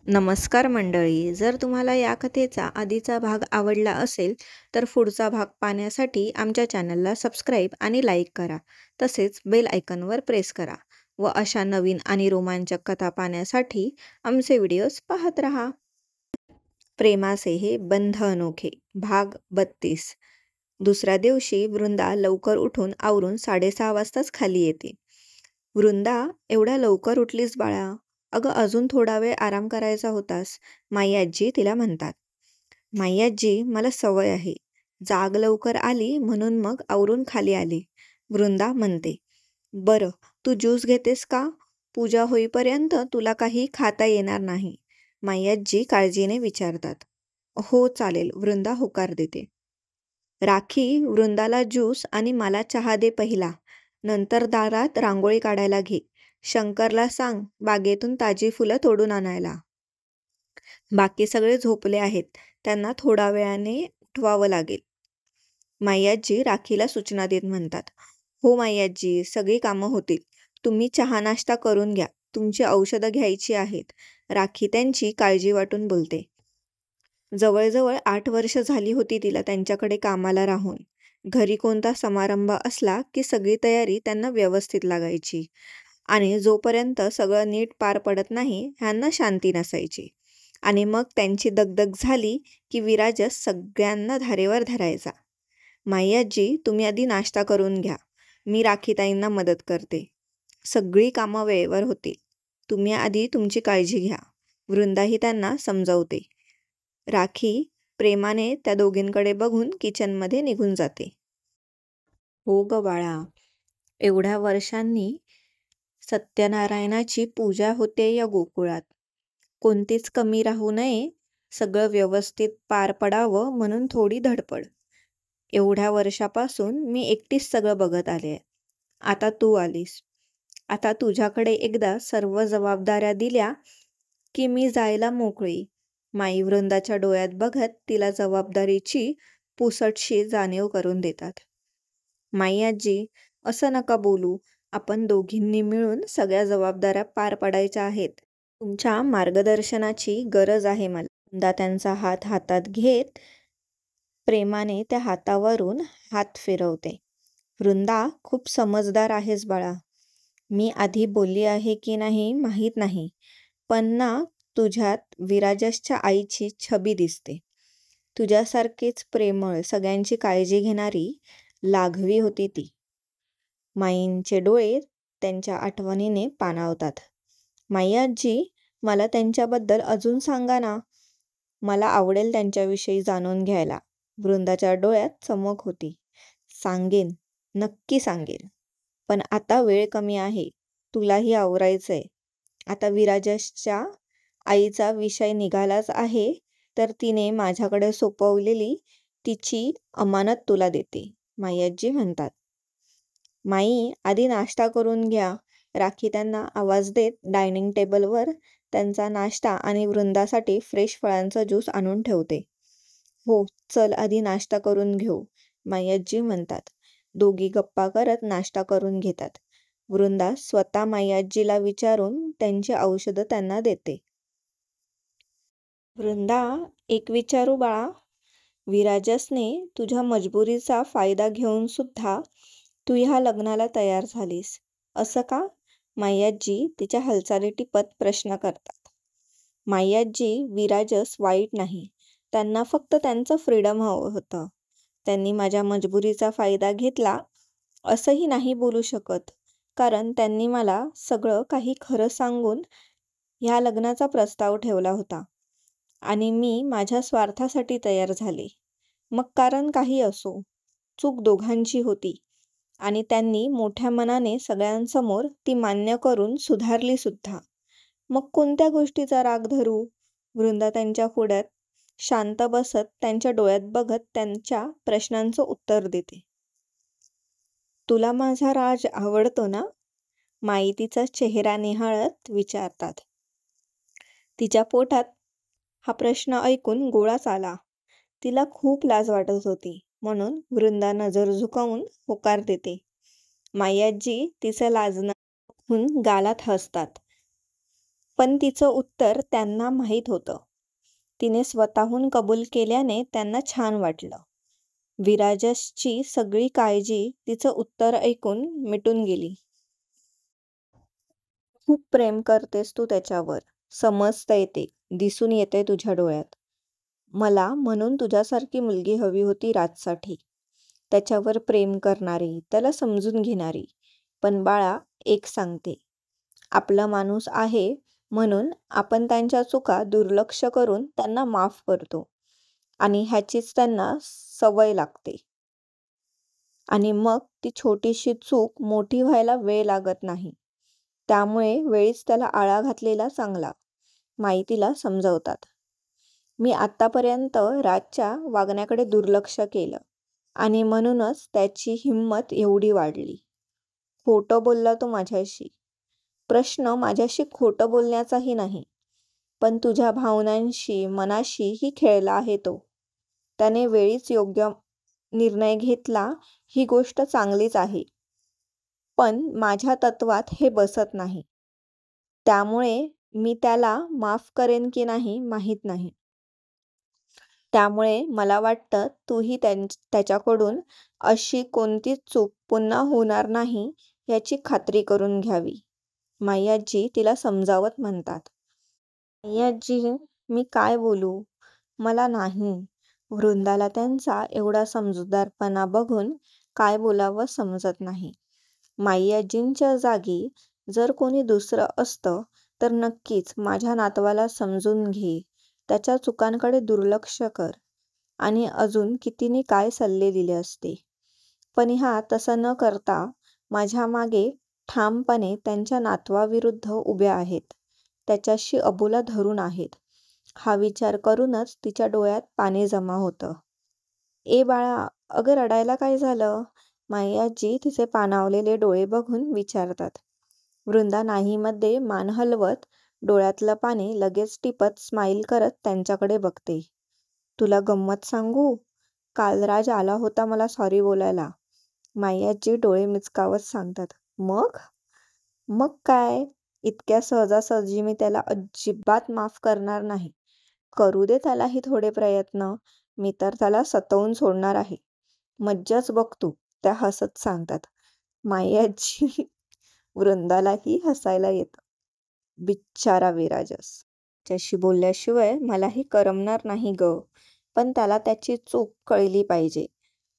नमस्कार मंडळी. जर तुम्हाला या कथेचा आधीचा भाग आवडला असेल तर पुढचा भाग पाहण्यासाठी आमच्या चॅनलला सबस्क्राईब आणि लाईक करा. तसेच बेल आयकॉनवर प्रेस करा व अशा नवीन आणि रोमांचक कथा पाहण्यासाठी आमचे व्हिडिओज पाहत रहा. प्रेमाचे हे बंध अनोखे भाग 32. दुसऱ्या दिवशी वृंदा लवकर उठून आवरून 6:30 वाजताच खाली येते. वृंदा, एवढ्या लवकर उठलीस बाळा? अगं, अजून थोडा वेळ आराम करायचा होतास, माई आजी तिला म्हणतात. माई आजी, मला सवय आहे. जाग लवकर आली म्हणून मग आवरून खाली आले, वृंदा म्हणते. बरं, तू ज्यूस घेतेस का? पूजा होईपर्यंत तुला काही खाता येणार नाही, माई आजी काळजीने विचारतात. हो चालेल, वृंदा होकार देते. राखी, वृंदाला ज्यूस आणि मला चहा दे पहिला. नंतर दारात रांगोळी काढायला घे. शंकरला सांग बागेतून ताजी फुलं तोडून आणायला. बाकी सगळे झोपले आहेत, त्यांना थोडा वेळाने उठवावं लागेल, माई राखीला सूचना देत म्हणतात. हो माई आजी, सगळी कामं होतील. तुम्ही चहा नाश्ता करून घ्या, तुमची औषधं घ्यायची आहेत, राखी त्यांची काळजी वाटून बोलते. जवळजवळ 8 वर्ष झाली होती तिला त्यांच्याकडे कामाला राहून. घरी कोणता समारंभ असला की सगळी तयारी त्यांना व्यवस्थित लागायची आणि जोपर्यंत सगळं नीट पार पडत नाही ह्यांना शांती नसायची. आणि मग त्यांची दगदग झाली की विराजच सगळ्यांना धारेवर धरायचा. माई आजी, तुम्ही आधी नाश्ता करून घ्या, मी राखीताईंना मदत करते. सगळी कामं वेळेवर होतील, तुम्ही आधी तुमची काळजी घ्या, वृंदाही त्यांना समजावते. राखी प्रेमाने त्या दोघींकडे बघून किचनमध्ये निघून जाते. हो ग बाळा, एवढ्या वर्षांनी सत्यनारायणाची पूजा होते या गोकुळात. कोणतीच कमी राहू नये, सगळं व्यवस्थित पार पडावं म्हणून थोडी धडपड. एवढ्या वर्षापासून मी एकटीच सगळं बघत आले. आता तू आलीस. आता तुझ्याकडे एकदा सर्व जबाबदाऱ्या दिल्या की मी जायला मोकळी, माई वृंदाच्या डोळ्यात बघत तिला जबाबदारीची पुसटशी जाणीव करून देतात. माई आजी, असं नका बोलू, आपण दोघींनी मिळून सगळ्या जबाबदाऱ्या पार पडायच्या आहेत. तुमच्या मार्गदर्शनाची गरज आहे मला. वृंदा त्यांचा हात हातात घेत प्रेमाने त्या हातावरून हात फिरवते. वृंदा, खूप समजदार आहेस बाळा. मी आधी बोलली आहे की नाही माहीत नाही, पण ना तुझ्यात विराजसच्या आईची छबी दिसते. तुझ्यासारखीच प्रेमळ, सगळ्यांची काळजी घेणारी लाघवी होती ती. माईंचे डोळे त्यांच्या आठवणीने पाणावतात. माई आजी, मला त्यांच्याबद्दल अजून सांगा ना, मला आवडेल त्यांच्याविषयी जाणून घ्यायला. वृंदाच्या डोळ्यात चमक होती. सांगेन, नक्की सांगेन, पण आता वेळ कमी आहे, तुलाही आवरायचंय. आता विराजसच्या आईचा विषय निघालाच आहे तर तिने माझ्याकडे सोपवलेली तिची अमानत तुला देते, माई आजी म्हणतात. माई, आधी नाश्ता करून घ्या, राखी त्यांना आवाज देत डायनिंग टेबलवर त्यांचा नाश्ता आणि वृंदासाठी फ्रेश फळांचा ज्यूस आणून ठेवते. हो चल, आधी नाश्ता करून घेऊ, माई आजी म्हणतात. दोघी गप्पा करत नाश्ता करून घेतात. वृंदा स्वतः माई आजीला विचारून त्यांची औषधं त्यांना देते. वृंदा, एक विचारू बाळा? विराजसने तुझ्या मजबुरीचा फायदा घेऊन सुद्धा तू ह्या लग्नाला तयार झालीस, असं का? माई आजी तिच्या हालचाली टिपत प्रश्न करतात. माई आजी, विराजस वाईट नाही, त्यांना फक्त त्यांचं फ्रीडम हवं होतं. त्यांनी माझ्या मजबुरीचा फायदा घेतला असंही नाही बोलू शकत, कारण त्यांनी मला सगळं काही खरं सांगून ह्या लग्नाचा प्रस्ताव ठेवला होता आणि मी माझ्या स्वार्थासाठी तयार झाले. मग कारण काही असो, चूक दोघांची होती आणि त्यांनी मोठ्या मनाने सगळ्यांसमोर ती मान्य करून सुधारली सुद्धा. मग कोणत्या गोष्टीचा राग धरू? वृंदा त्यांच्या पुढ्यात शांत बसत त्यांच्या डोळ्यात बघत त्यांच्या प्रश्नांचं उत्तर देते. तुला माझा राज आवडतो ना? माई तिचा चेहरा निहाळत विचारतात. तिच्या पोटात हा प्रश्न ऐकून गोळाच आला. तिला खूप लाज वाटत होती, म्हणून वृंदा नजर झुकवून होकार देते. माई आजी तिचं लाजणं बघून गालात हसतात. पण तिचं उत्तर त्यांना माहीत होतं. तिने स्वतःहून कबूल केल्याने त्यांना छान वाटलं. विराजसची सगळी काळजी तिचं उत्तर ऐकून मिटून गेली. खूप प्रेम करतेस तू त्याच्यावर, समजतंय ते, दिसून येते तुझ्या डोळ्यात. मला म्हणून तुझ्यासारखी मुलगी हवी होती राजसाठी. त्याच्यावर प्रेम करणारी, त्याला समजून घेणारी. पण बाळा, एक सांगते, आपला माणूस आहे म्हणून आपण त्यांच्या चुका दुर्लक्ष करून त्यांना माफ करतो आणि ह्याचीच त्यांना सवय लागते. आणि मग ती छोटीशी चूक मोठी व्हायला वेळ लागत नाही. त्यामुळे वेळीच त्याला आळा घातलेला चांगला, माई समजवतात. मी आत्तापर्यंत राजच्या वागण्याकडे दुर्लक्ष केलं आणि म्हणूनच त्याची हिंमत एवढी वाढली. खोटं बोलला तो माझ्याशी. प्रश्न माझ्याशी खोटं बोलण्याचाही नाही, पण तुझ्या भावनांशी, मनाशीही खेळला आहे तो. त्याने वेळीच योग्य निर्णय घेतला, ही गोष्ट चांगलीच आहे. पण माझ्या तत्वात हे बसत नाही. त्यामुळे मी त्याला माफ करेन की नाही माहीत नाही. त्यामुळे मला वाटतं तूही त्याच्याकडून अशी कोणतीच चूक पुन्हा होणार नाही याची खात्री करून घ्यावी. माईआजी तिला समजावत म्हणतात. माईआजी, मी काय बोलू? मला नाही. वृंदाला त्यांचा एवढा समजूतदारपणा बघून काय बोलावं समजत नाही. माईआजींच्या जागी जर कोणी दुसरं असतं तर नक्कीच माझ्या नातवाला समजून घे, त्याच्या चुकांकडे दुर्लक्ष कर आणि अजून कितीने काय सल्ले दिले असते. पण ह्या तसं न करता माझ्या मागे ठामपणे त्यांच्या नातवाविरुद्ध उभ्या आहेत, त्याच्याशी अबोला धरून आहेत. हा विचार करूनच तिच्या डोळ्यात पाणी जमा होतं. ए बाळा, अगं रडायला काय झालं? माईआजी तिचे पाणावलेले डोळे बघून विचारतात. वृंदा नाहीमध्ये मान हलवत डोळ्यातलं पाणी लगेच टिपत स्माईल करत त्यांच्याकडे बघते. तुला गंमत सांगू? काल राज आला होता मला सॉरी बोलायला. माईआजी डोळे मिचकावत सांगतात. मग? मग काय? इतक्या सहजासहजी मी त्याला अजिबात माफ करणार नाही. करू दे त्यालाही थोडे प्रयत्न. मी तर त्याला सतवून सोडणार आहे. मज्जाच बघ तू, त्या हसत सांगतात. माईआजी वृंदालाही हसायला येतं. बिचारा विराजस, त्याच्याशी बोलल्याशिवाय मलाही करमणार नाही ग. पण त्याला त्याची चूक कळली पाहिजे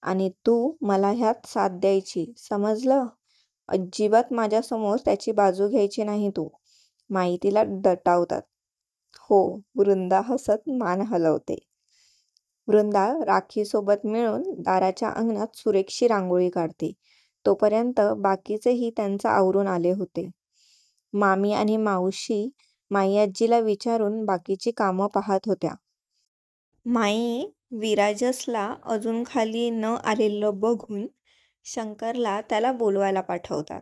आणि तू मला ह्यात साथ द्यायची, समजलं? अजिबात माझ्यासमोर त्याची बाजू घ्यायची नाही तू. माई तिला दटावतात. हो, वृंदा हसत मान हलवते. वृंदा राखीसोबत मिळून दाराच्या अंगणात सुरेखशी रांगोळी काढते. तोपर्यंत बाकीचेही त्यांचं आवरून आले होते. मामी आणि मावशी माईआजीला विचारून बाकीची कामं पाहत होत्या. माई विराजसला अजून खाली न आलेलं बघून शंकरला त्याला बोलवायला पाठवतात.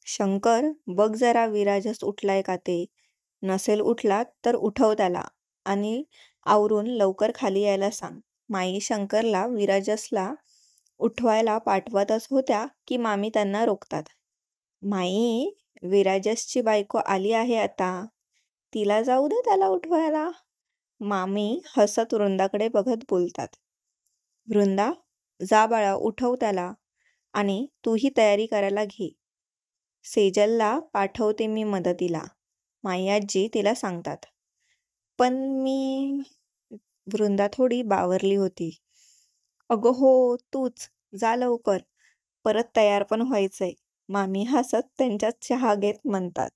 शंकर, बघ जरा विराजस उठलाय का ते. नसेल उठला तर उठव त्याला आणि आवरून लवकर खाली यायला सांग. माई शंकरला विराजसला उठवायला पाठवतच होत्या की मामी त्यांना रोखतात. माई, विराजसची बायको आली आहे आता, तिला जाऊ दे त्याला उठवायला. मामी हसत वृंदाकडे बघत बोलतात. वृंदा, जा बाळा, उठव त्याला आणि तूही तयारी करायला घे. सेजलला पाठवते मी मदतीला, माईआजी तिला सांगतात. पण मी, वृंदा थोडी बावरली होती. अगं हो, तूच जा लवकर, परत तयार पण व्हायचंय. मामी हसत त्यांच्यात चहा घेत म्हणतात.